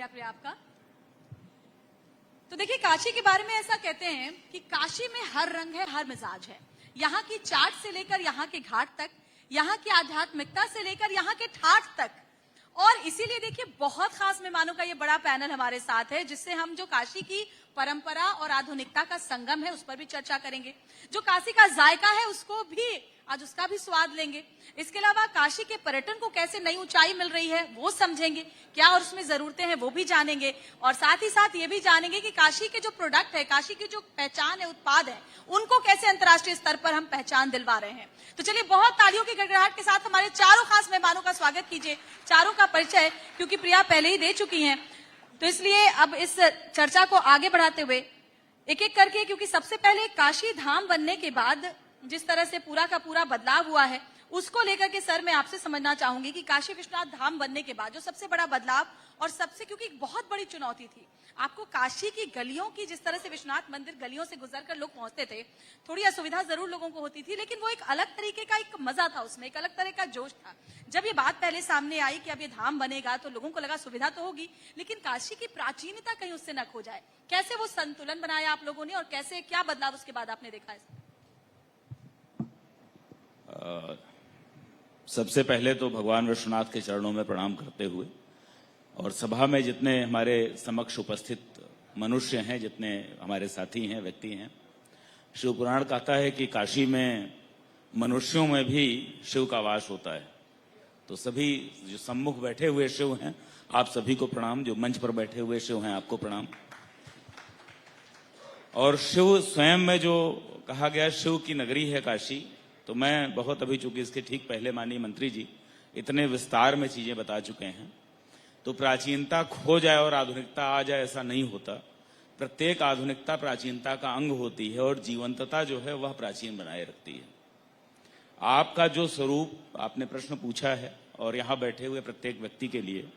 प्रिया आपका। तो देखिए, काशी के बारे में ऐसा कहते हैं कि काशी में हर रंग है, हर मिजाज है। यहाँ की चाट से लेकर यहाँ के घाट तक, यहाँ की आध्यात्मिकता से लेकर यहाँ के ठाठ तक। और इसीलिए देखिए, बहुत खास मेहमानों का ये बड़ा पैनल हमारे साथ है, जिससे हम जो काशी की परंपरा और आधुनिकता का संगम है उस पर भी चर्चा करेंगे। जो काशी का जायका है उसको भी आज उसका भी स्वाद लेंगे। इसके अलावा काशी के पर्यटन को कैसे नई ऊंचाई मिल रही है वो समझेंगे, क्या और उसमें जरूरतें हैं वो भी जानेंगे। और साथ ही साथ ये भी जानेंगे कि काशी के जो प्रोडक्ट है, काशी की जो पहचान है, उत्पाद है, उनको कैसे अंतर्राष्ट्रीय स्तर पर हम पहचान दिलवा रहे हैं। तो चलिए, बहुत तालियों की गड़गड़ाहट के साथ हमारे चारों खास मेहमानों का स्वागत कीजिए। चारों का परिचय क्योंकि प्रिया पहले ही दे चुकी हैं, तो इसलिए अब इस चर्चा को आगे बढ़ाते हुए एक एक करके, क्योंकि सबसे पहले काशी धाम बनने के बाद जिस तरह से पूरा का पूरा बदलाव हुआ है उसको लेकर के सर मैं आपसे समझना चाहूंगी कि काशी विश्वनाथ धाम बनने के बाद जो सबसे बड़ा बदलाव और सबसे, क्योंकि एक बहुत बड़ी चुनौती थी आपको काशी की गलियों की, जिस तरह से विश्वनाथ मंदिर गलियों से गुजरकर लोग पहुंचते थे, थोड़ी असुविधा जरूर लोगों को होती थी, लेकिन वो एक अलग तरीके का एक मजा था उसमें, एक अलग तरह का जोश था। जब ये बात पहले सामने आई कि अब ये धाम बनेगा तो लोगों को लगा सुविधा तो होगी, लेकिन काशी की प्राचीनता कहीं उससे न खो जाए। कैसे वो संतुलन बनाया आप लोगों ने और कैसे क्या बदलाव उसके बाद आपने देखा है? सबसे पहले तो भगवान विश्वनाथ के चरणों में प्रणाम करते हुए और सभा में जितने हमारे समक्ष उपस्थित मनुष्य हैं, जितने हमारे साथी हैं, व्यक्ति हैं, शिव पुराण कहता है कि काशी में मनुष्यों में भी शिव का वास होता है। तो सभी जो सम्मुख बैठे हुए शिव हैं, आप सभी को प्रणाम। जो मंच पर बैठे हुए शिव हैं, आपको प्रणाम। और शिव स्वयं में जो कहा गया, शिव की नगरी है काशी, तो मैं बहुत अभी, चूंकि इसके ठीक पहले माननीय मंत्री जी इतने विस्तार में चीजें बता चुके हैं, तो प्राचीनता खो जाए और आधुनिकता आ जाए ऐसा नहीं होता। प्रत्येक आधुनिकता प्राचीनता का अंग होती है और जीवंतता जो है वह प्राचीन बनाए रखती है। आपका जो स्वरूप, आपने प्रश्न पूछा है, और यहाँ बैठे हुए प्रत्येक व्यक्ति के लिए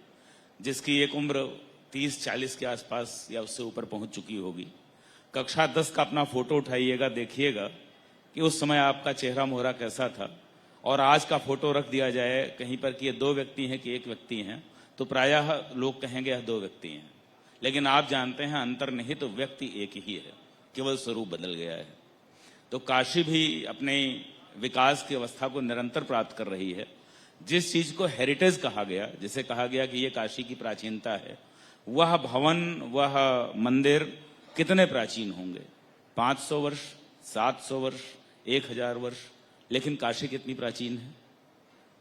जिसकी एक उम्र 30-40 के आसपास या उससे ऊपर पहुंच चुकी होगी, कक्षा 10 का अपना फोटो उठाइएगा, देखिएगा कि उस समय आपका चेहरा मोहरा कैसा था, और आज का फोटो रख दिया जाए कहीं पर कि ये दो व्यक्ति हैं कि एक व्यक्ति हैं, तो प्रायः लोग कहेंगे यह दो व्यक्ति हैं। लेकिन आप जानते हैं अंतर्निहित तो व्यक्ति एक ही है, केवल स्वरूप बदल गया है। तो काशी भी अपने विकास की अवस्था को निरंतर प्राप्त कर रही है। जिस चीज को हेरिटेज कहा गया, जिसे कहा गया कि ये काशी की प्राचीनता है, वह भवन, वह मंदिर कितने प्राचीन होंगे? 500 वर्ष, 700 वर्ष, 1000 वर्ष, लेकिन काशी कितनी प्राचीन है?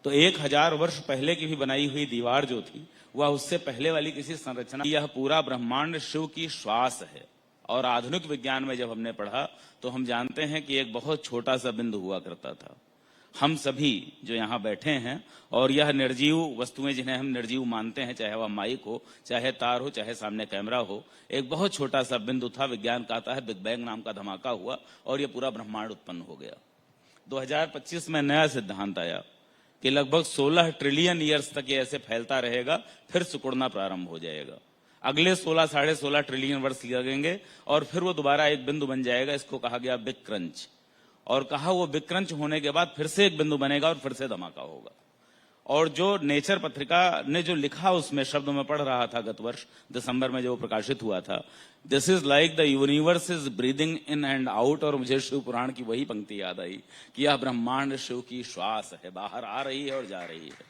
तो 1000 वर्ष पहले की भी बनाई हुई दीवार जो थी, वह उससे पहले वाली किसी संरचना। यह पूरा ब्रह्मांड शिव की श्वास है। और आधुनिक विज्ञान में जब हमने पढ़ा तो हम जानते हैं कि एक बहुत छोटा सा बिंदु हुआ करता था। हम सभी जो यहाँ बैठे हैं और यह निर्जीव वस्तुएं जिन्हें हम निर्जीव मानते हैं, चाहे वह माइक हो, चाहे तार हो, चाहे सामने कैमरा हो, एक बहुत छोटा सा बिंदु था। विज्ञान कहता है बिग बैंग नाम का धमाका हुआ और यह पूरा ब्रह्मांड उत्पन्न हो गया। 2025 में नया सिद्धांत आया कि लगभग 16 ट्रिलियन ईयर्स तक ये ऐसे फैलता रहेगा, फिर सिकुड़ना प्रारंभ हो जाएगा। अगले 16-16.5 ट्रिलियन वर्ष लगेंगे और फिर वो दोबारा एक बिंदु बन जाएगा। इसको कहा गया बिग क्रंच। और कहा वो बिग क्रंच होने के बाद फिर से एक बिंदु बनेगा और फिर से धमाका होगा। और जो नेचर पत्रिका ने जो लिखा, उसमें शब्दों में पढ़ रहा था गत वर्ष दिसंबर में जो प्रकाशित हुआ था, this is like the universe is breathing in and out. और मुझे शिव पुराण की वही पंक्ति याद आई कि यह ब्रह्मांड शिव की श्वास है, बाहर आ रही है और जा रही है।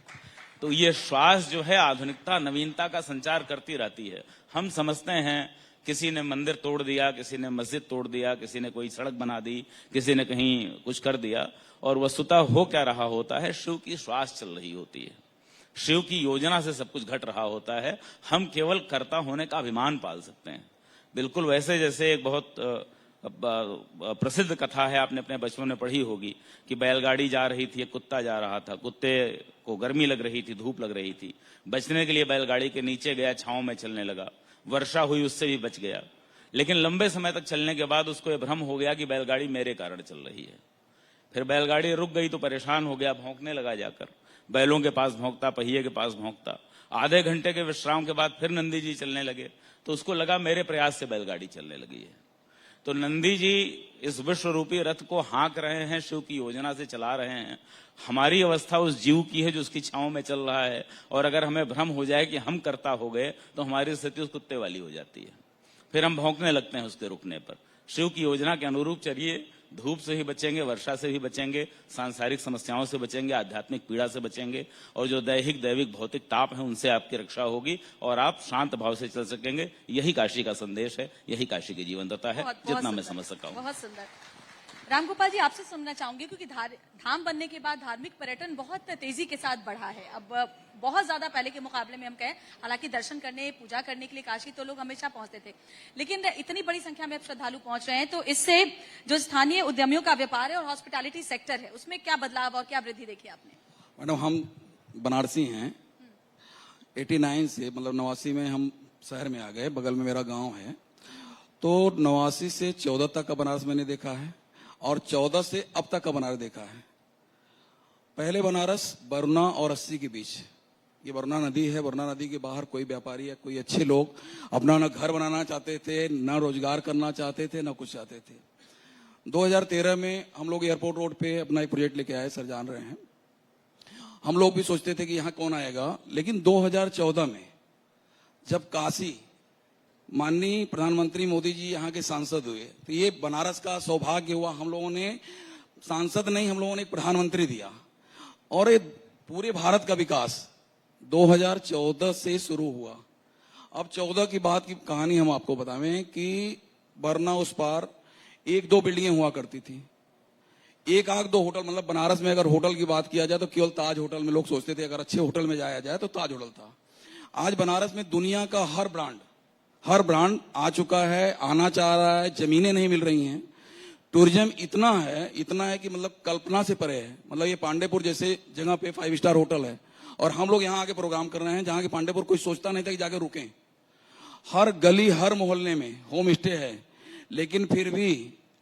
तो ये श्वास जो है आधुनिकता, नवीनता का संचार करती रहती है। हम समझते हैं किसी ने मंदिर तोड़ दिया, किसी ने मस्जिद तोड़ दिया, किसी ने कोई सड़क बना दी, किसी ने कहीं कुछ कर दिया, और वस्तुतः हो क्या रहा होता है? शिव की श्वास चल रही होती है, शिव की योजना से सब कुछ घट रहा होता है। हम केवल कर्ता होने का अभिमान पाल सकते हैं। बिल्कुल वैसे जैसे एक बहुत प्रसिद्ध कथा है, आपने अपने बचपन में पढ़ी होगी कि बैलगाड़ी जा रही थी, एक कुत्ता जा रहा था, कुत्ते को गर्मी लग रही थी, धूप लग रही थी, बचने के लिए बैलगाड़ी के नीचे गया, छांव में चलने लगा, वर्षा हुई, उससे भी बच गया। लेकिन लंबे समय तक चलने के बाद उसको यह भ्रम हो गया कि बैलगाड़ी मेरे कारण चल रही है। फिर बैलगाड़ी रुक गई तो परेशान हो गया, भौंकने लगा, जाकर बैलों के पास भौंकता, पहिए के पास भौंकता। आधे घंटे के विश्राम के बाद फिर नंदी जी चलने लगे तो उसको लगा मेरे प्रयास से बैलगाड़ी चलने लगी है। तो नंदी जी इस विश्व रूपी रथ को हाँक रहे हैं, शिव की योजना से चला रहे हैं। हमारी अवस्था उस जीव की है जो उसकी छांव में चल रहा है, और अगर हमें भ्रम हो जाए कि हम कर्ता हो गए तो हमारी स्थिति उस कुत्ते वाली हो जाती है, फिर हम भौंकने लगते हैं उसके रुकने पर। शिव की योजना के अनुरूप चलिए, धूप से भी बचेंगे, वर्षा से भी बचेंगे, सांसारिक समस्याओं से बचेंगे, आध्यात्मिक पीड़ा से बचेंगे, और जो दैहिक दैविक भौतिक ताप है उनसे आपकी रक्षा होगी और आप शांत भाव से चल सकेंगे। यही काशी का संदेश है, यही काशी की जीवंतता है, जितना मैं समझ सका हूं। बहुत सुंदर। रामगोपाल जी, आपसे सुनना चाहूंगी, क्योंकि धाम बनने के बाद धार्मिक पर्यटन बहुत तेजी के साथ बढ़ा है। अब बहुत ज्यादा पहले के मुकाबले में हम कहें, हालांकि दर्शन करने, पूजा करने के लिए काशी तो लोग हमेशा पहुंचते थे, लेकिन इतनी बड़ी संख्या में अब श्रद्धालु पहुंच रहे हैं, तो इससे जो स्थानीय उद्यमियों का व्यापार है और हॉस्पिटैलिटी सेक्टर है, उसमें क्या बदलाव और क्या वृद्धि देखी आपने? मैडम, हम बनारसी हैं। 89 से, मतलब 89 में हम शहर में आ गए, बगल में मेरा गांव है। तो 89 से 14 तक का बनारस मैंने देखा है, और 14 से अब तक का बनारस देखा है। पहले बनारस वरुणा और अस्सी के बीच, ये वरुणा नदी है, वरुणा नदी के बाहर कोई व्यापारी या कोई अच्छे लोग अपना न घर बनाना चाहते थे, न रोजगार करना चाहते थे, न कुछ चाहते थे। 2013 में हम लोग एयरपोर्ट रोड पे अपना एक प्रोजेक्ट लेके आए, सर जान रहे हैं। हम लोग भी सोचते थे कि यहाँ कौन आएगा, लेकिन 2014 में जब काशी, माननीय प्रधानमंत्री मोदी जी यहाँ के सांसद हुए, तो ये बनारस का सौभाग्य हुआ। हम लोगों ने सांसद नहीं, हम लोगों ने एक प्रधानमंत्री दिया, और ये पूरे भारत का विकास 2014 से शुरू हुआ। अब 14 की बात की कहानी हम आपको बतावें कि वरना उस पार 1-2 बिल्डिंगें हुआ करती थी, 1-2 होटल, मतलब बनारस में अगर होटल की बात किया जाए तो केवल ताज होटल में लोग सोचते थे, अगर अच्छे होटल में जाया जाए तो ताज होटल था। आज बनारस में दुनिया का हर ब्रांड आ चुका है, आना चाह रहा है, जमीनें नहीं मिल रही हैं। टूरिज्म इतना है कि मतलब कल्पना से परे है। मतलब ये पांडेपुर जैसे जगह पे 5 स्टार होटल है, और हम लोग यहाँ आके प्रोग्राम कर रहे हैं, जहाँ के पांडेपुर कोई सोचता नहीं था कि जाके रुकें। हर गली, हर मोहल्ले में होम स्टे है, लेकिन फिर भी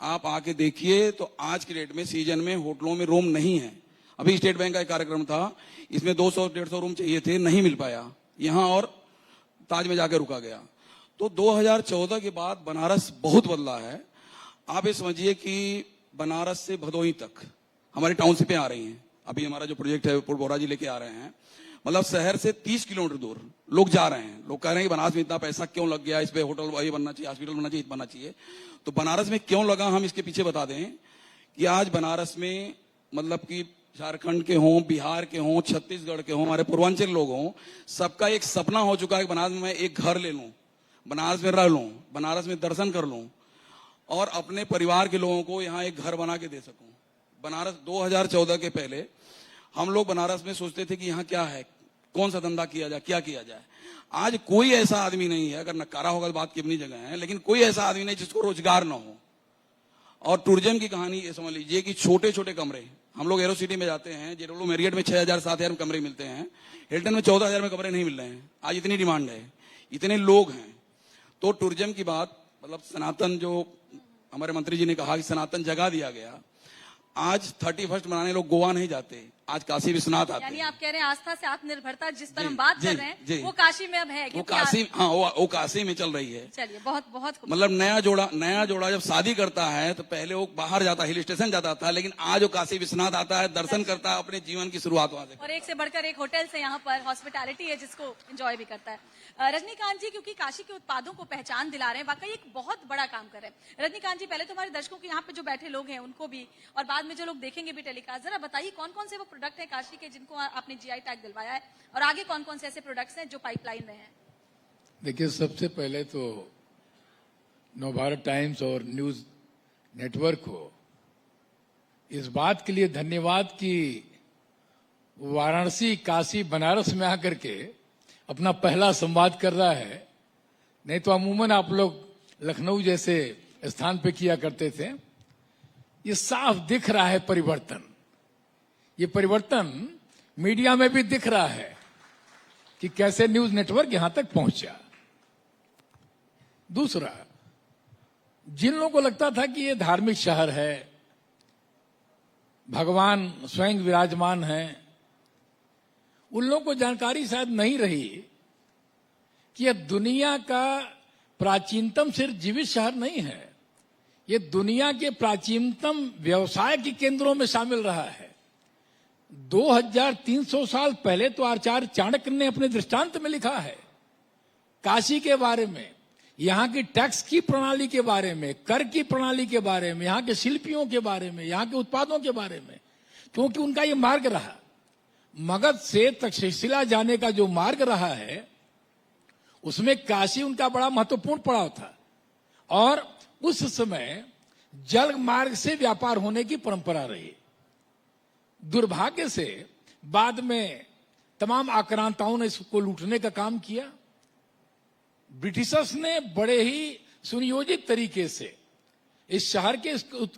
आप आके देखिए तो आज की डेट में सीजन में होटलों में रूम नहीं है। अभी स्टेट बैंक का एक कार्यक्रम था, इसमें 200-150 रूम चाहिए थे, नहीं मिल पाया यहाँ, और ताज में जाके रुका गया। तो 2014 के बाद बनारस बहुत बदला है। आप ये समझिए कि बनारस से भदोही तक हमारी टाउनशिपें आ रही हैं। अभी हमारा जो प्रोजेक्ट है बोरा जी लेके आ रहे हैं, मतलब शहर से 30 किलोमीटर दूर लोग जा रहे हैं। लोग कह रहे हैं कि बनारस में इतना पैसा क्यों लग गया, इस पे होटल वही बनना चाहिए, हॉस्पिटल बनना चाहिए, बनना चाहिए। तो बनारस में क्यों लगा, हम इसके पीछे बता दें कि आज बनारस में, मतलब कि झारखंड के हों, बिहार के हों, छत्तीसगढ़ के हों, हमारे पूर्वांचल लोग हों, सबका एक सपना हो चुका है कि बनारस में मैं एक घर ले लूं, बनारस में रह लूं, बनारस में दर्शन कर लूं, और अपने परिवार के लोगों को यहाँ एक घर बना के दे सकूं। बनारस 2014 के पहले हम लोग बनारस में सोचते थे कि यहाँ क्या है, कौन सा धंधा किया जाए, क्या किया जाए। आज कोई ऐसा आदमी नहीं है, अगर नकारा होगा तो बात की अपनी जगह है, लेकिन कोई ऐसा आदमी नहीं जिसको रोजगार ना हो। और टूरिज्म की कहानी ये समझ लीजिए कि छोटे छोटे कमरे, हम लोग एरो सिटी में जाते हैं, जेडब्ल्यू मैरियट में 6,000-7,000 में कमरे मिलते हैं, हिल्टन में 14,000 में कमरे नहीं मिल रहे हैं। आज इतनी डिमांड है, इतने लोग हैं। तो टूरिज्म की बात, मतलब सनातन, जो हमारे मंत्री जी ने कहा कि सनातन जगा दिया गया। आज 31 मनाने लोग गोवा नहीं जाते, आज काशी विश्वनाथ आते हैं। यानी आप कह रहे हैं आस्था से आत्मनिर्भरता जिस पर हम बात कर रहे हैं, वो काशी में अब है। वो काशी, हाँ, वो काशी में चल रही है। चलिए, बहुत बहुत मतलब नया जोड़ा जब शादी करता है तो पहले वो बाहर जाता, हिल स्टेशन जाता था, लेकिन आज वो काशी विश्वनाथ आता है, दर्शन करता है, अपने जीवन की शुरुआत वहां से। और एक से बढ़कर एक होटल से यहाँ पर हॉस्पिटैलिटी है जिसको एंजॉय भी करता है। रजनीकांत जी, क्योंकि काशी के उत्पादों को पहचान दिला रहे हैं, वाकई एक बहुत बड़ा काम कर रहे हैं। रजनीकांत जी, पहले तो हमारे दर्शकों के यहाँ पे जो बैठे लोग हैं उनको भी, और बाद में जो लोग देखेंगे भी टेलीकास्ट, जरा बताइए कौन कौन से वो प्रोडक्ट है काशी के जिनको आपने जीआई टैग दिलवाया है, और आगे कौन कौन से ऐसे प्रोडक्ट्स हैं जो पाइपलाइन में हैं? देखिए, सबसे पहले तो नवभारत टाइम्स और न्यूज नेटवर्क को इस बात के लिए धन्यवाद कि वाराणसी, काशी, बनारस में आकर के अपना पहला संवाद कर रहा है। नहीं तो अमूमन आप लोग लखनऊ जैसे स्थान पे किया करते थे। ये साफ दिख रहा है परिवर्तन। ये परिवर्तन मीडिया में भी दिख रहा है कि कैसे न्यूज नेटवर्क यहां तक पहुंचा। दूसरा, जिन लोगों को लगता था कि ये धार्मिक शहर है, भगवान स्वयं विराजमान है, उन लोगों को जानकारी शायद नहीं रही कि यह दुनिया का प्राचीनतम सिर्फ जीवित शहर नहीं है, ये दुनिया के प्राचीनतम व्यवसाय के केंद्रों में शामिल रहा है। 2300 साल पहले तो आचार्य चाणक्य ने अपने दृष्टांत में लिखा है काशी के बारे में, यहाँ की टैक्स की प्रणाली के बारे में, कर की प्रणाली के बारे में, यहाँ के शिल्पियों के बारे में, यहाँ के उत्पादों के बारे में, क्योंकि उनका ये मार्ग रहा। मगध से तक्षशिला जाने का जो मार्ग रहा है उसमें काशी उनका बड़ा महत्वपूर्ण पड़ाव था, और उस समय जल मार्ग से व्यापार होने की परंपरा रही। दुर्भाग्य से बाद में तमाम आक्रांताओं ने इसको लूटने का काम किया। ब्रिटिशर्स ने बड़े ही सुनियोजित तरीके से इस शहर के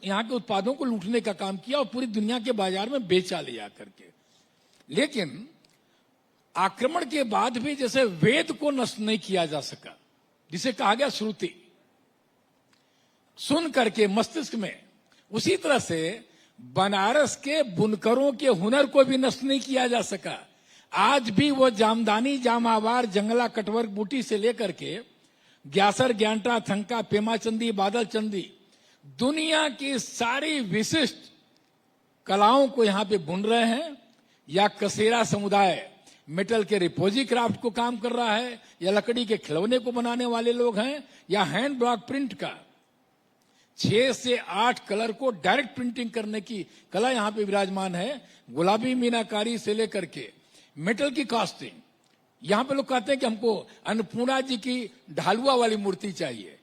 यहाँ के उत्पादों को लूटने का काम किया और पूरी दुनिया के बाजार में बेचा ले जाकर के। लेकिन आक्रमण के बाद भी जैसे वेद को नष्ट नहीं किया जा सका, जिसे कहा गया श्रुति, सुन करके मस्तिष्क में, उसी तरह से बनारस के बुनकरों के हुनर को भी नष्ट नहीं किया जा सका। आज भी वो जामदानी, जामावार, जंगला, कटवर्क बूटी से लेकर के ग्यासर, ग्यांटा, थंका, पेमाचंदी, बादल चंदी, दुनिया की सारी विशिष्ट कलाओं को यहाँ पे बुन रहे हैं। या कसेरा समुदाय मेटल के रिपोजी क्राफ्ट को काम कर रहा है, या लकड़ी के खिलौने को बनाने वाले लोग हैं, या हैंड ब्लॉक प्रिंट का 6 से 8 कलर को डायरेक्ट प्रिंटिंग करने की कला यहाँ पे विराजमान है। गुलाबी मीनाकारी से लेकर के मेटल की कास्टिंग। यहाँ पे लोग कहते हैं कि हमको अन्नपूर्णा जी की ढालुआ वाली मूर्ति चाहिए,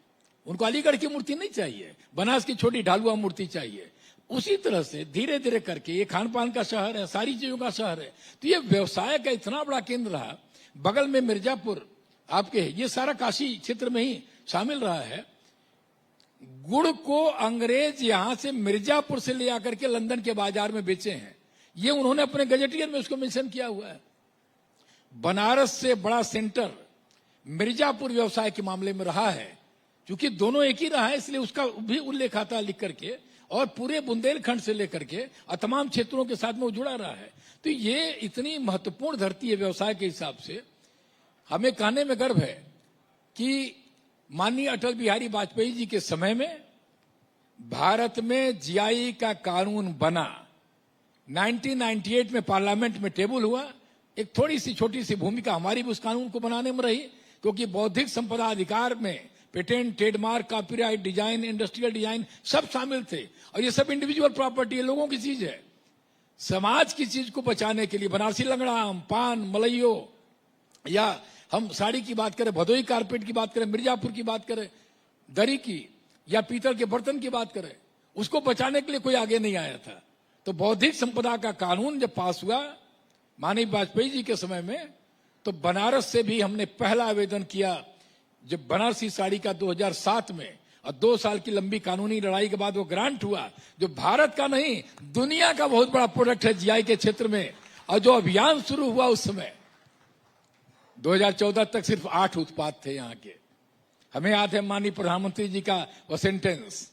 उनको अलीगढ़ की मूर्ति नहीं चाहिए, बनारस की छोटी ढालुआ मूर्ति चाहिए। उसी तरह से धीरे धीरे करके ये खान पान का शहर है, सारी चीजों का शहर है, तो ये व्यवसाय का इतना बड़ा केंद्र रहा। बगल में मिर्जापुर आपके, ये सारा काशी क्षेत्र में ही शामिल रहा है। गुड़ को अंग्रेज यहां से मिर्जापुर से ले आकर के लंदन के बाजार में बेचे हैं, ये उन्होंने अपने गजेटियर में उसको मेंशन किया हुआ है। बनारस से बड़ा सेंटर मिर्जापुर व्यवसाय के मामले में रहा है, क्योंकि दोनों एक ही रहा है, इसलिए उसका भी उल्लेख आता लिख करके, और पूरे बुंदेलखंड से लेकर के और तमाम क्षेत्रों के साथ में वो जुड़ा रहा है। तो ये इतनी महत्वपूर्ण धरती है व्यवसाय के हिसाब से। हमें कहने में गर्व है कि माननीय अटल बिहारी वाजपेयी जी के समय में भारत में जीआई का कानून बना। 1998 में पार्लियामेंट में टेबल हुआ। एक थोड़ी सी छोटी सी भूमिका हमारी भी उस कानून को बनाने में रही, क्योंकि बौद्धिक संपदा अधिकार में patent, trademark, copyright, design, industrial design सब शामिल थे, और ये सब इंडिविजुअल प्रॉपर्टी है, लोगों की चीज है। समाज की चीज को बचाने के लिए बनारसी लंगड़ा, पान, मलइयो, या हम साड़ी की बात करें, भदोई कारपेट की बात करें, मिर्जापुर की बात करें, दरी की, या पीतल के बर्तन की बात करें, उसको बचाने के लिए कोई आगे नहीं आया था। तो बौद्धिक संपदा का कानून जब पास हुआ माननीय वाजपेयी जी के समय में, तो बनारस से भी हमने पहला आवेदन किया, जब बनारसी साड़ी का 2007 में, और 2 साल की लंबी कानूनी लड़ाई के बाद वो ग्रांट हुआ, जो भारत का नहीं दुनिया का बहुत बड़ा प्रोडक्ट है जीआई के क्षेत्र में। और जो अभियान शुरू हुआ उस समय 2014 तक सिर्फ 8 उत्पाद थे यहाँ के। हमें याद है माननीय प्रधानमंत्री जी का वो सेंटेंस,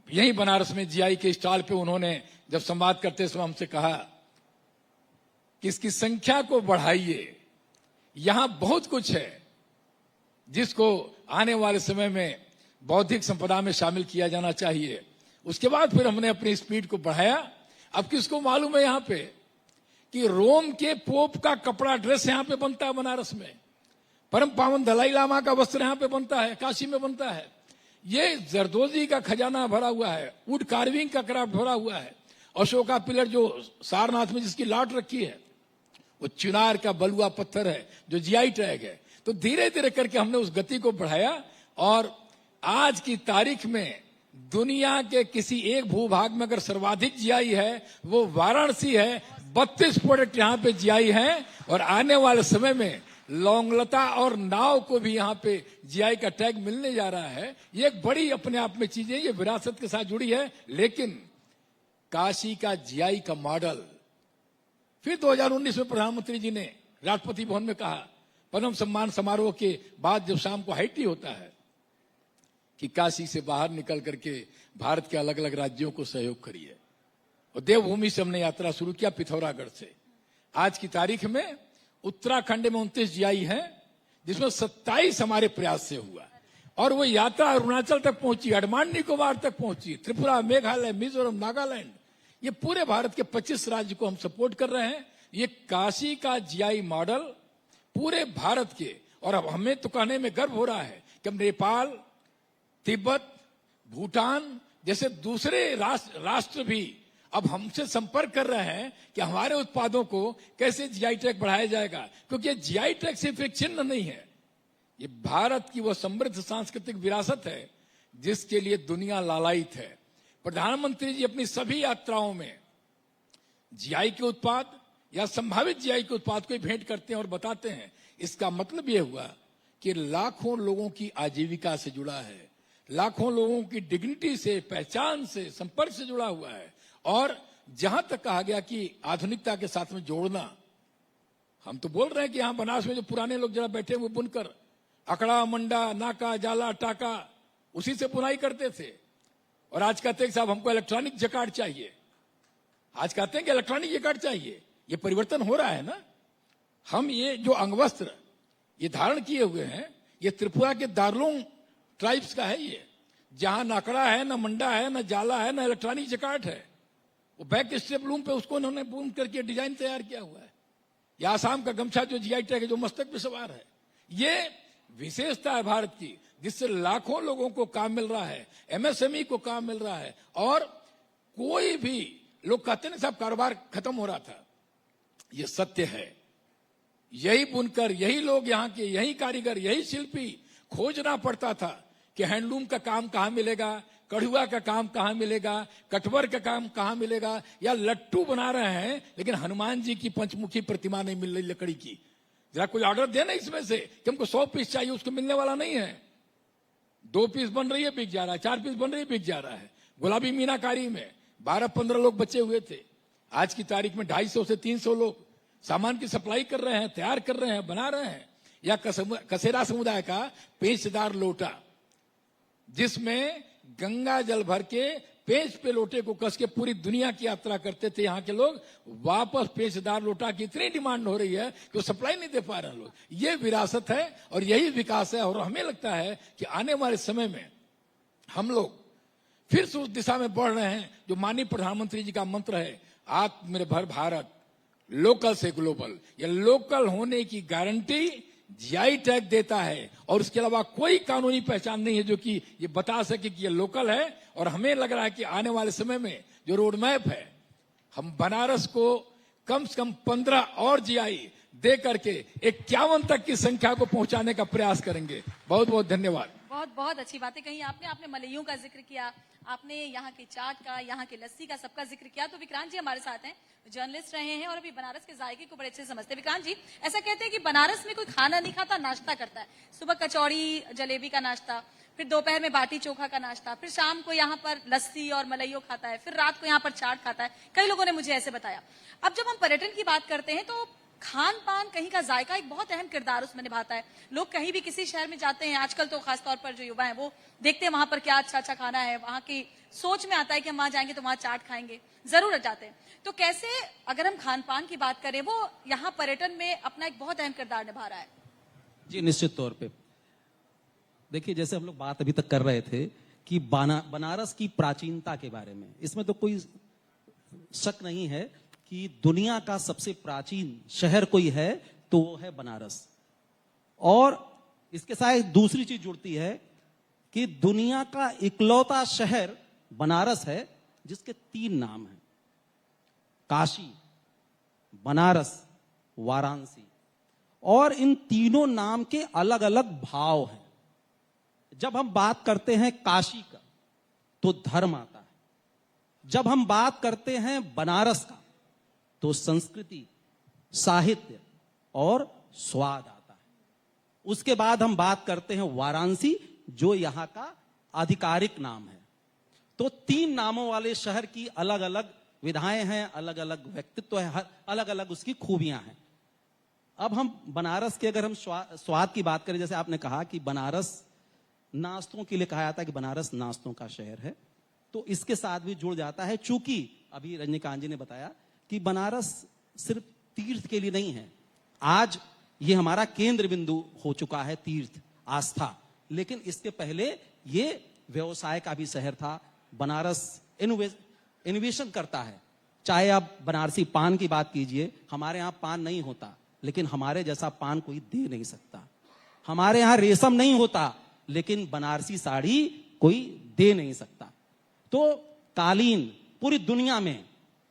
यही बनारस में जीआई के स्टॉल पे उन्होंने जब संवाद करते समय हमसे कहा कि इसकी संख्या को बढ़ाइए, यहां बहुत कुछ है जिसको आने वाले समय में बौद्धिक संपदा में शामिल किया जाना चाहिए। उसके बाद फिर हमने अपनी स्पीड को बढ़ाया। अब किसको मालूम है यहाँ पे कि रोम के पोप का कपड़ा, ड्रेस यहाँ पे बनता है बनारस में, परम पावन दलाई लामा का वस्त्र यहाँ पे बनता है, काशी में बनता है। ये जरदोजी का खजाना भरा हुआ है, वुड कार्विंग का क्राफ्ट भरा हुआ है। अशोका पिलर जो सारनाथ में जिसकी लाट रखी है, वो चुनार का बलुआ पत्थर है जो जीआई टैग है। तो धीरे धीरे करके हमने उस गति को बढ़ाया, और आज की तारीख में दुनिया के किसी एक भूभाग में अगर सर्वाधिक जीआई है वो वाराणसी है। 32 प्रोडक्ट यहाँ पे जीआई हैं, और आने वाले समय में लौंगलता और नाव को भी यहाँ पे जीआई का टैग मिलने जा रहा है। ये एक बड़ी अपने आप में चीज है, ये विरासत के साथ जुड़ी है। लेकिन काशी का जीआई का मॉडल फिर 2019 में प्रधानमंत्री जी ने राष्ट्रपति भवन में कहा, पद्म सम्मान समारोह के बाद जब शाम को हाईटी होता है, कि काशी से बाहर निकल करके भारत के अलग अलग राज्यों को सहयोग करिए। और देवभूमि से हमने यात्रा शुरू किया पिथौरागढ़ से। आज की तारीख में उत्तराखंड में 29 जीआई हैं, जिसमें 27 हमारे प्रयास से हुआ, और वो यात्रा अरुणाचल तक पहुंची, अंडमान निकोबार तक पहुंची, त्रिपुरा, मेघालय, मिजोरम, नागालैंड, ये पूरे भारत के 25 राज्य को हम सपोर्ट कर रहे हैं। ये काशी का जीआई मॉडल पूरे भारत के, और अब हमें तो कहने में गर्व हो रहा है कि हम नेपाल, तिब्बत, भूटान जैसे दूसरे राष्ट्र भी अब हमसे संपर्क कर रहे हैं कि हमारे उत्पादों को कैसे जीआई टैग बढ़ाया जाएगा, क्योंकि जीआई टैग सिर्फ एक चिन्ह नहीं है, ये भारत की वो समृद्ध सांस्कृतिक विरासत है जिसके लिए दुनिया लालायित है। प्रधानमंत्री जी अपनी सभी यात्राओं में जीआई के उत्पाद या संभावित जीआई के उत्पाद को भेंट करते हैं और बताते हैं। इसका मतलब यह हुआ कि लाखों लोगों की आजीविका से जुड़ा है, लाखों लोगों की डिग्निटी से, पहचान से, संपर्क से जुड़ा हुआ है। और जहां तक कहा गया कि आधुनिकता के साथ में जोड़ना, हम तो बोल रहे हैं कि यहां बनारस में जो पुराने लोग जरा बैठे हुए बुनकर अकड़ा, मंडा, नाका, जाला, टाका उसी से बुनाई करते थे, और आज कहते हैं साहब हमको इलेक्ट्रॉनिक जकार्ड चाहिए, आज कहते हैं कि इलेक्ट्रॉनिक जकार्ड चाहिए। ये परिवर्तन हो रहा है ना। हम ये जो अंगवस्त्र ये धारण किए हुए हैं, ये त्रिपुरा के दार्लुंग ट्राइब्स का है। ये जहां न अकड़ा है, न मंडा है, न जाला है, न इलेक्ट्रॉनिक जकार्ड है, वो बैक स्टेप लूम पे उसको उन्होंने बुन करके डिजाइन तैयार किया हुआ है। या आसाम का गमछा जो जीआई टैग है, जो मस्तक पे सवार है, ये विशेषता है भारत की, जिससे लाखों लोगों को काम मिल रहा है, एमएसएमई को काम मिल रहा है। और कोई भी लोग कहते हैं साहब कारोबार खत्म हो रहा था, ये सत्य है। यही बुनकर, यही लोग यहाँ के, यही कारीगर, यही शिल्पी खोजना पड़ता था कि हैंडलूम का काम कहाँ मिलेगा, कढ़ुआ का काम कहाँ मिलेगा, कटवर का काम कहाँ मिलेगा, या लट्टू बना रहे हैं लेकिन हनुमान जी की पंचमुखी प्रतिमा नहीं मिल रही लकड़ी की, जरा कोई ऑर्डर देना इसमें से कि हमको 100 पीस चाहिए, उसको मिलने वाला नहीं है। 2 पीस बन रही है बिक जा रहा है, 4 पीस बन रही है बिक जा रहा है। गुलाबी मीनाकारी में 12-15 लोग बचे हुए थे, आज की तारीख में 250 से 300 लोग सामान की सप्लाई कर रहे हैं, तैयार कर रहे हैं, बना रहे हैं। या कसेरा समुदाय का पेचदार लोटा, जिसमें गंगा जल भर के पेच पे लोटे को कस के पूरी दुनिया की यात्रा करते थे यहाँ के लोग, वापस पेचदार लोटा की इतनी डिमांड हो रही है कि वो सप्लाई नहीं दे पा रहे लोग। ये विरासत है और यही विकास है। और हमें लगता है कि आने वाले समय में हम लोग फिर से उस दिशा में बढ़ रहे हैं जो माननीय प्रधानमंत्री जी का मंत्र है, आत्मनिर्भर भारत, लोकल से ग्लोबल। ये लोकल होने की गारंटी जीआई टैग देता है, और उसके अलावा कोई कानूनी पहचान नहीं है जो कि ये बता सके कि ये लोकल है। और हमें लग रहा है कि आने वाले समय में जो रोड मैप है, हम बनारस को कम से कम 15 और जीआई दे करके 51 तक की संख्या को पहुंचाने का प्रयास करेंगे। बहुत बहुत धन्यवाद। बहुत बहुत अच्छी बातें कही आपने मलइयों का जिक्र किया, आपने यहाँ के चाट का, यहाँ के लस्सी का, सबका जिक्र किया। तो विक्रांत जी हमारे साथ हैं, जर्नलिस्ट रहे हैं और अभी बनारस के जायके को बड़े अच्छे से समझते हैं। विक्रांत जी, ऐसा कहते हैं कि बनारस में कोई खाना नहीं खाता, नाश्ता करता है। सुबह कचौड़ी जलेबी का नाश्ता, फिर दोपहर में बाटी चोखा का नाश्ता, फिर शाम को यहाँ पर लस्सी और मलइयों खाता है, फिर रात को यहाँ पर चाट खाता है। कई लोगों ने मुझे ऐसे बताया। अब जब हम पर्यटन की बात करते हैं तो खान पान, कहीं का जायका एक बहुत अहम किरदार उसमें निभाता है। लोग कहीं भी किसी शहर में जाते हैं, आजकल तो खासतौर पर जो युवा है वो देखते हैं वहां पर क्या अच्छा अच्छा खाना है, वहां की सोच में आता है कि हम वहां जाएंगे तो वहां चाट खाएंगे, जरूर जाते हैं। तो कैसे, अगर हम खान पान की बात करें, वो यहाँ पर्यटन में अपना एक बहुत अहम किरदार निभा रहा है? जी निश्चित तौर पे। देखिए, जैसे हम लोग बात अभी तक कर रहे थे कि बनारस की प्राचीनता के बारे में, इसमें तो कोई शक नहीं है कि दुनिया का सबसे प्राचीन शहर कोई है तो वो है बनारस। और इसके साथ दूसरी चीज जुड़ती है कि दुनिया का इकलौता शहर बनारस है जिसके 3 नाम हैं, काशी, बनारस, वाराणसी। और इन तीनों नाम के अलग अलग भाव हैं। जब हम बात करते हैं काशी का तो धर्म आता है, जब हम बात करते हैं बनारस का तो संस्कृति, साहित्य और स्वाद आता है। उसके बाद हम बात करते हैं वाराणसी, जो यहां का आधिकारिक नाम है। तो 3 नामों वाले शहर की अलग अलग विधाएं हैं, अलग अलग व्यक्तित्व है, अलग अलग उसकी खूबियां हैं। अब हम बनारस के अगर हम स्वाद की बात करें, जैसे आपने कहा कि बनारस नाश्तों के लिए कहा जाता है कि बनारस नाश्तों का शहर है, तो इसके साथ भी जुड़ जाता है। चूंकि अभी रजनीकांत जी ने बताया कि बनारस सिर्फ तीर्थ के लिए नहीं है, आज ये हमारा केंद्र बिंदु हो चुका है, तीर्थ, आस्था, लेकिन इसके पहले ये व्यवसाय का भी शहर था। बनारस इनोवेशन करता है। चाहे आप बनारसी पान की बात कीजिए, हमारे यहाँ पान नहीं होता, लेकिन हमारे जैसा पान कोई दे नहीं सकता। हमारे यहाँ रेशम नहीं होता, लेकिन बनारसी साड़ी कोई दे नहीं सकता। तो कालीन पूरी दुनिया में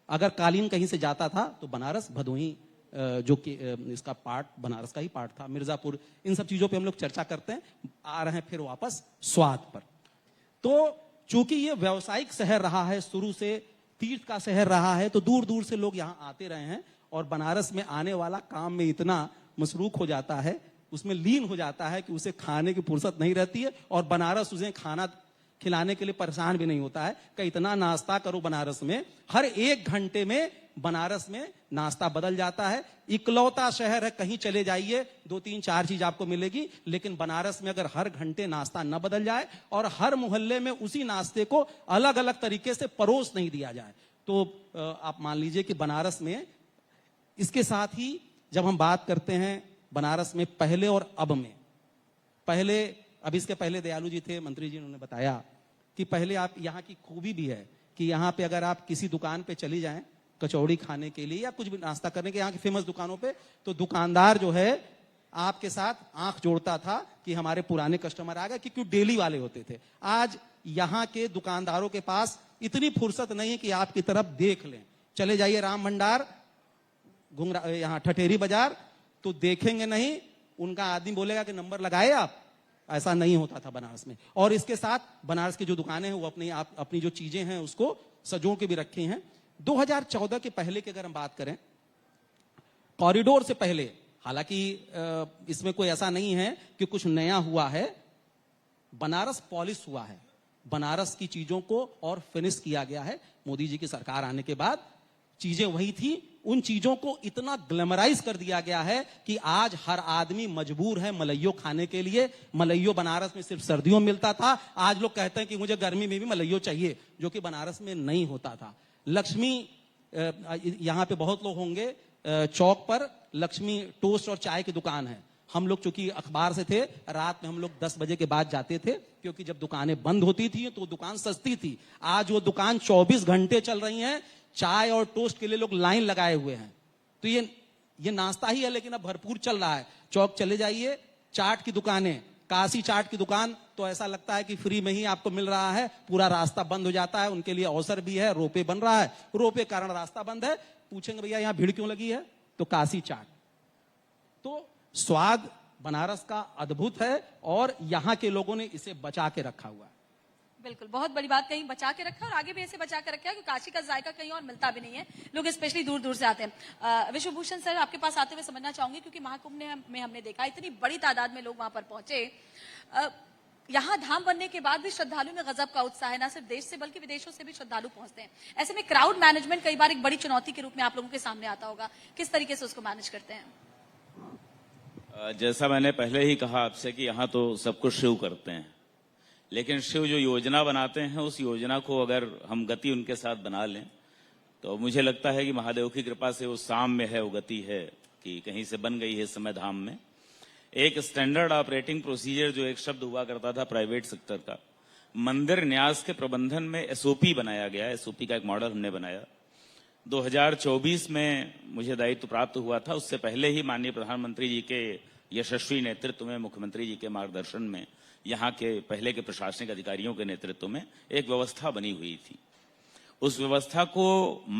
अगर कालीन कहीं से जाता था तो बनारस, भदोही जो कि इसका पार्ट बनारस का ही पार्ट था, मिर्जापुर, इन सब चीजों पे हम लोग चर्चा करते हैं। आ रहे हैं फिर वापस स्वाद पर। तो चूंकि ये व्यावसायिक शहर रहा है, शुरू से तीर्थ का शहर रहा है, तो दूर दूर से लोग यहाँ आते रहे हैं और बनारस में आने वाला काम में इतना मसरूख हो जाता है, उसमें लीन हो जाता है कि उसे खाने की फुर्सत नहीं रहती है और बनारस उसे खाना खिलाने के लिए परेशान भी नहीं होता है कि इतना नाश्ता करो बनारस में। हर 1 घंटे में बनारस में नाश्ता बदल जाता है। इकलौता शहर है, कहीं चले जाइए 2, 3, 4 चीज आपको मिलेगी, लेकिन बनारस में अगर हर घंटे नाश्ता न बदल जाए और हर मोहल्ले में उसी नाश्ते को अलग अलग तरीके से परोस नहीं दिया जाए, तो आप मान लीजिए कि बनारस में, इसके साथ ही जब हम बात करते हैं बनारस में पहले और अब में, पहले, अब इसके पहले दयालु जी थे मंत्री जी, उन्होंने बताया कि पहले आप, यहाँ की खूबी भी है कि यहाँ पे अगर आप किसी दुकान पे चली जाएं कचौड़ी खाने के लिए या कुछ भी नाश्ता करने के, यहाँ की फेमस दुकानों पे, तो दुकानदार जो है आपके साथ आंख जोड़ता था कि हमारे पुराने कस्टमर आ गए, क्योंकि डेली वाले होते थे। आज यहाँ के दुकानदारों के पास इतनी फुर्सत नहीं है कि आपकी तरफ देख लें। चले जाइए राम भंडार, घुंगरा, यहाँ ठठेरी बाजार, तो देखेंगे नहीं, उनका आदमी बोलेगा कि नंबर लगाए आप। ऐसा नहीं होता था बनारस में। और इसके साथ बनारस की जो दुकानें हैं वो अपनी जो चीजें हैं उसको सजो के भी रखी हैं। 2014 के पहले की अगर हम बात करें, कॉरिडोर से पहले, हालांकि इसमें कोई ऐसा नहीं है कि कुछ नया हुआ है, बनारस पॉलिश हुआ है, बनारस की चीजों को और फिनिश किया गया है। मोदी जी की सरकार आने के बाद चीजें वही थी, उन चीजों को इतना ग्लैमराइज कर दिया गया है कि आज हर आदमी मजबूर है मलइयो खाने के लिए। मलइयो बनारस में सिर्फ सर्दियों में मिलता था, आज लोग कहते हैं कि मुझे गर्मी में भी मलइयो चाहिए, जो कि बनारस में नहीं होता था। लक्ष्मी, यहाँ पे बहुत लोग होंगे, चौक पर लक्ष्मी टोस्ट और चाय की दुकान है। हम लोग चूंकि अखबार से थे, रात में हम लोग 10 बजे के बाद जाते थे, क्योंकि जब दुकानें बंद होती थी तो दुकान सस्ती थी। आज वो दुकान 24 घंटे चल रही है, चाय और टोस्ट के लिए लोग लाइन लगाए हुए हैं। तो ये नाश्ता ही है, लेकिन अब भरपूर चल रहा है। चौक चले जाइए, चाट की दुकानें, काशी चाट की दुकान, तो ऐसा लगता है कि फ्री में ही आपको मिल रहा है, पूरा रास्ता बंद हो जाता है। उनके लिए अवसर भी है, रोपे बन रहा है, रोपे कारण रास्ता बंद है। पूछेंगे भैया यहाँ भीड़ क्यों लगी है, तो काशी चाट। तो स्वाद बनारस का अद्भुत है और यहाँ के लोगों ने इसे बचा के रखा हुआ है। बिल्कुल, बहुत बड़ी बात कहीं, बचा के रखा और आगे भी ऐसे बचा के रखा है कि काशी का जायका कहीं और मिलता भी नहीं है। लोग स्पेशली दूर दूर से आते हैं। विश्वभूषण सर, आपके पास आते हुए समझना चाहूंगी, क्योंकि महाकुंभ में हमने देखा इतनी बड़ी तादाद में लोग वहां पर पहुंचे। यहाँ धाम बनने के बाद भी श्रद्धालुओं में गजब का उत्साह है, ना सिर्फ देश से बल्कि विदेशों से भी श्रद्धालु पहुंचते हैं। ऐसे में क्राउड मैनेजमेंट कई बार एक बड़ी चुनौती के रूप में आप लोगों के सामने आता होगा, किस तरीके से उसको मैनेज करते हैं? जैसा मैंने पहले ही कहा आपसे कि यहाँ तो सब कुछ शिव करते हैं, लेकिन शिव जो योजना बनाते हैं उस योजना को अगर हम गति उनके साथ बना लें तो मुझे लगता है कि महादेव की कृपा से उस साम में है, वो गति है कि कहीं से बन गई है इस समय धाम में। एक स्टैंडर्ड ऑपरेटिंग प्रोसीजर, जो एक शब्द हुआ करता था प्राइवेट सेक्टर का, मंदिर न्यास के प्रबंधन में एसओपी बनाया गया। एसओपी का एक मॉडल हमने बनाया। 2024 में मुझे दायित्व प्राप्त हुआ था, उससे पहले ही माननीय प्रधानमंत्री जी के यशस्वी नेतृत्व में, मुख्यमंत्री जी के मार्गदर्शन में, यहाँ के पहले के प्रशासनिक अधिकारियों के नेतृत्व में एक व्यवस्था बनी हुई थी। उस व्यवस्था को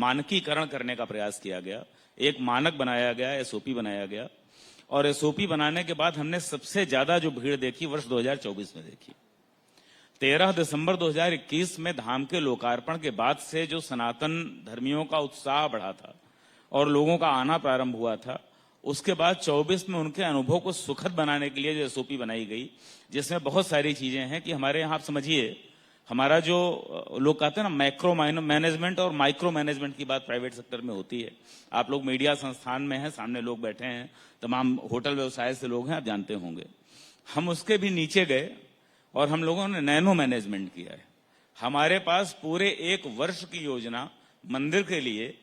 मानकीकरण करने का प्रयास किया गया, एक मानक बनाया गया, एसओपी बनाया गया। और एसओपी बनाने के बाद हमने सबसे ज्यादा जो भीड़ देखी वर्ष 2024 में देखी। 13 दिसंबर 2021 में धाम के लोकार्पण के बाद से जो सनातन धर्मियों का उत्साह बढ़ा था और लोगों का आना प्रारंभ हुआ था, उसके बाद 24 में उनके अनुभव को सुखद बनाने के लिए जो एसओपी बनाई गई, जिसमें बहुत सारी चीजें हैं कि हमारे यहाँ आप समझिए, हमारा जो लोग कहते हैं ना मैक्रो मैनेजमेंट और माइक्रो मैनेजमेंट की बात प्राइवेट सेक्टर में होती है। आप लोग मीडिया संस्थान में हैं, सामने लोग बैठे हैं, तमाम होटल व्यवसाय से लोग हैं, आप जानते होंगे। हम उसके भी नीचे गए और हम लोगों ने नैनो मैनेजमेंट किया है। हमारे पास पूरे 1 वर्ष की योजना मंदिर के लिए,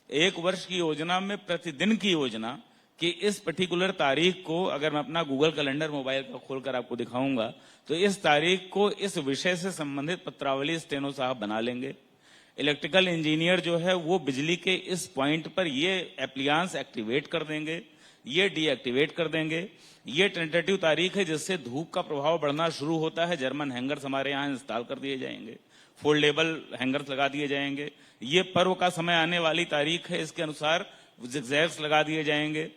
1 वर्ष की योजना में प्रतिदिन की योजना, कि इस पर्टिकुलर तारीख को, अगर मैं अपना गूगल कैलेंडर मोबाइल का खोलकर आपको दिखाऊंगा, तो इस तारीख को इस विषय से संबंधित पत्रावली स्टेनो साहब बना लेंगे। इलेक्ट्रिकल इंजीनियर जो है वो बिजली के इस पॉइंट पर ये एप्लियांस एक्टिवेट कर देंगे, ये डीएक्टिवेट कर देंगे। ये टेंटेटिव तारीख है जिससे धूप का प्रभाव बढ़ना शुरू होता है। जर्मन हैंगर्स हमारे यहाँ इंस्टॉल कर दिए जाएंगे, फोल्डेबल हैंगर्स लगा दिए जाएंगे। ये पर्व का समय आने वाली तारीख है, इसके अनुसार जिगजैग्स लगा दिए जाएंगे,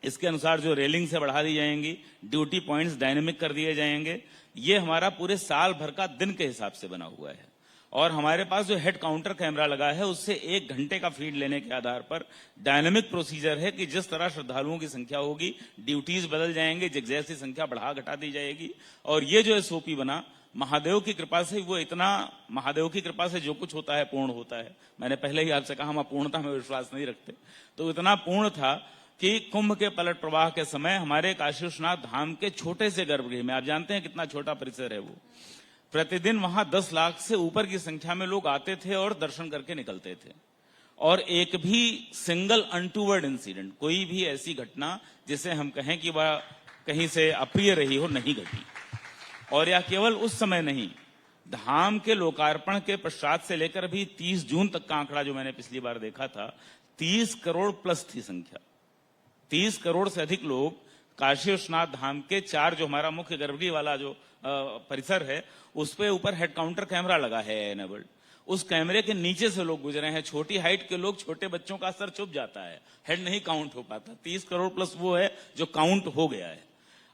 इसके अनुसार जो रेलिंग से बढ़ा दी जाएंगी, ड्यूटी पॉइंट्स डायनेमिक कर दिए जाएंगे। ये हमारा पूरे साल भर का दिन के हिसाब से बना हुआ है। और हमारे पास जो हेड काउंटर कैमरा लगा है उससे 1 घंटे का फीड लेने के आधार पर डायनेमिक प्रोसीजर है कि जिस तरह श्रद्धालुओं की संख्या होगी, ड्यूटीज बदल जाएंगे, जिगजैग की संख्या बढ़ा घटा दी जाएगी। और ये जो एसओपी बना, महादेव की कृपा से, वो इतना, महादेव की कृपा से जो कुछ होता है पूर्ण होता है। मैंने पहले ही आपसे कहा हम अपूर्णता में विश्वास नहीं रखते, तो इतना पूर्ण था कि कुंभ के पलट प्रवाह के समय हमारे काशी विश्वनाथ धाम के छोटे से गर्भगृह में, आप जानते हैं कितना छोटा परिसर है वो, प्रतिदिन वहां 10 लाख से ऊपर की संख्या में लोग आते थे और दर्शन करके निकलते थे। और एक भी सिंगल अनटूवर्ड इंसिडेंट, कोई भी ऐसी घटना जिसे हम कहें कि वह कहीं से अप्रिय रही हो, नहीं घटी। और यह केवल उस समय नहीं, धाम के लोकार्पण के पश्चात से लेकर भी 30 जून तक का आंकड़ा जो मैंने पिछली बार देखा था, 30 करोड़ प्लस थी संख्या। 30 करोड़ से अधिक लोग काशी विश्वनाथ धाम के 4 जो हमारा मुख्य गर्भगृह वाला जो परिसर है, उस पे ऊपर हेड काउंटर कैमरा लगा है एनेबल्ड। उस कैमरे के नीचे से लोग गुजरे हैं। छोटी हाइट के लोग, छोटे बच्चों का सर छुप जाता है, हेड नहीं काउंट हो पाता। 30 करोड़ प्लस वो है जो काउंट हो गया है।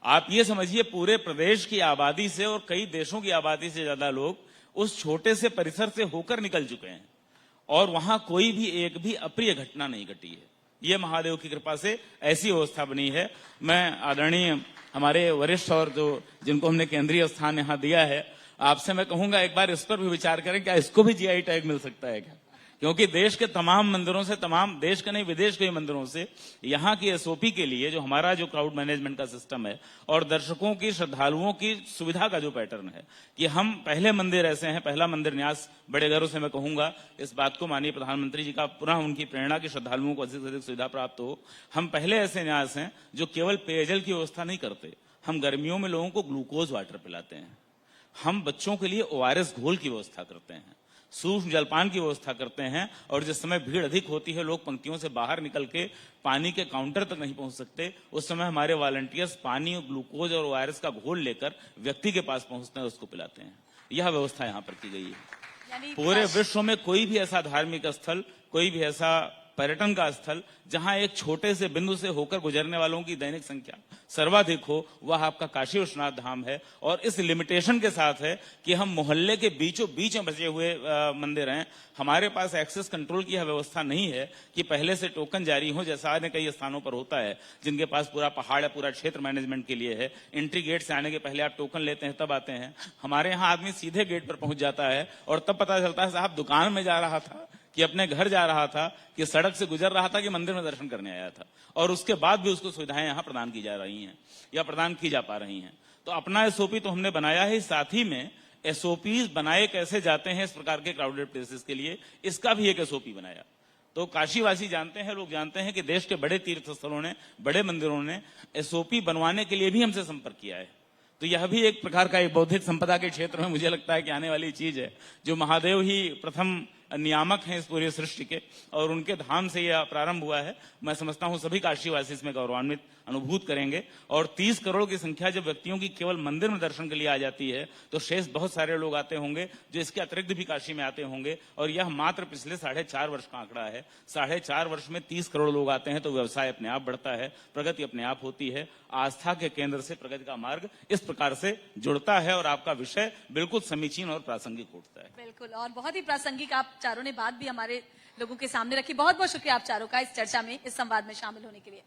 आप ये समझिए पूरे प्रदेश की आबादी से और कई देशों की आबादी से ज्यादा लोग उस छोटे से परिसर से होकर निकल चुके हैं और वहां कोई भी एक भी अप्रिय घटना नहीं घटी है। ये महादेव की कृपा से ऐसी व्यवस्था बनी है। मैं आदरणीय हमारे वरिष्ठ और जो जिनको हमने केंद्रीय स्थान यहां दिया है, आपसे मैं कहूंगा एक बार इस पर भी विचार करें, क्या इसको भी जीआई टैग मिल सकता है क्या? क्योंकि देश के तमाम मंदिरों से, तमाम देश के नहीं विदेश के मंदिरों से यहाँ की एसओपी के लिए जो हमारा जो क्राउड मैनेजमेंट का सिस्टम है और दर्शकों की, श्रद्धालुओं की सुविधा का जो पैटर्न है, कि हम पहले मंदिर ऐसे हैं, पहला मंदिर न्यास बड़े गर्व से मैं कहूंगा इस बात को, माननीय प्रधानमंत्री जी का पुनः उनकी प्रेरणा की श्रद्धालुओं को अधिक से अधिक सुविधा प्राप्त हो। हम पहले ऐसे न्यास हैं जो केवल पेयजल की व्यवस्था नहीं करते, हम गर्मियों में लोगों को ग्लूकोज वाटर पिलाते हैं, हम बच्चों के लिए ओआरएस घोल की व्यवस्था करते हैं, सूक्ष्म जलपान की व्यवस्था करते हैं। और जिस समय भीड़ अधिक होती है, लोग पंक्तियों से बाहर निकल के पानी के काउंटर तक नहीं पहुंच सकते, उस समय हमारे वॉलंटियर्स पानी, ग्लूकोज और ओआरएस का घोल लेकर व्यक्ति के पास पहुंचते हैं, उसको पिलाते हैं। यह व्यवस्था यहाँ पर की गई है। पूरे विश्व में कोई भी ऐसा धार्मिक स्थल, कोई भी ऐसा पर्यटन का स्थल जहां एक छोटे से बिंदु से होकर गुजरने वालों की दैनिक संख्या सर्वाधिक हो, वह आपका काशी विश्वनाथ धाम है। और इस लिमिटेशन के साथ है कि हम मोहल्ले के बीचों बीच में बचे हुए मंदिर हैं। हमारे पास एक्सेस कंट्रोल की यह व्यवस्था नहीं है कि पहले से टोकन जारी हो, जैसा अन्य कई स्थानों पर होता है जिनके पास पूरा पहाड़ है, पूरा क्षेत्र मैनेजमेंट के लिए है। एंट्री गेट से आने के पहले आप टोकन लेते हैं, तब आते हैं। हमारे यहाँ आदमी सीधे गेट पर पहुंच जाता है और तब पता चलता है साहब दुकान में जा रहा था, कि अपने घर जा रहा था, कि सड़क से गुजर रहा था, कि मंदिर में दर्शन करने आया था। और उसके बाद भी उसको सुविधाएं यहाँ प्रदान की जा रही हैं या प्रदान की जा पा रही हैं। तो अपना एसओपी तो हमने बनाया है, साथ ही में एसओपीज बनाए कैसे जाते हैं इस प्रकार के क्राउडेड प्लेसेस के लिए, इसका भी एक एसओपी बनाया। तो काशीवासी जानते हैं, लोग जानते हैं कि देश के बड़े तीर्थ स्थलों ने, बड़े मंदिरों ने एसओपी बनवाने के लिए भी हमसे संपर्क किया है। तो यह भी एक प्रकार का एक बौद्धिक संपदा के क्षेत्र में मुझे लगता है कि आने वाली चीज है, जो महादेव ही प्रथम नियामक हैं इस पूरी सृष्टि के और उनके धाम से यह प्रारंभ हुआ है। मैं समझता हूं सभी काशीवासी इसमें गौरवान्वित अनुभूत करेंगे। और 30 करोड़ की संख्या जब व्यक्तियों की केवल मंदिर में दर्शन के लिए आ जाती है, तो शेष बहुत सारे लोग आते होंगे जो इसके अतिरिक्त भी काशी में आते होंगे। और यह मात्र पिछले 4.5 वर्ष का आंकड़ा है। 4.5 वर्ष में 30 करोड़ लोग आते हैं, तो व्यवसाय अपने आप बढ़ता है, प्रगति अपने आप होती है। आस्था के केंद्र से प्रगति का मार्ग इस प्रकार से जुड़ता है और आपका विषय बिल्कुल समीचीन और प्रासंगिक उठता है। बिल्कुल, और बहुत ही प्रासंगिक आप चारों ने बात भी हमारे लोगों के सामने रखी। बहुत बहुत शुक्रिया आप चारों का इस चर्चा में, इस संवाद में शामिल होने के लिए।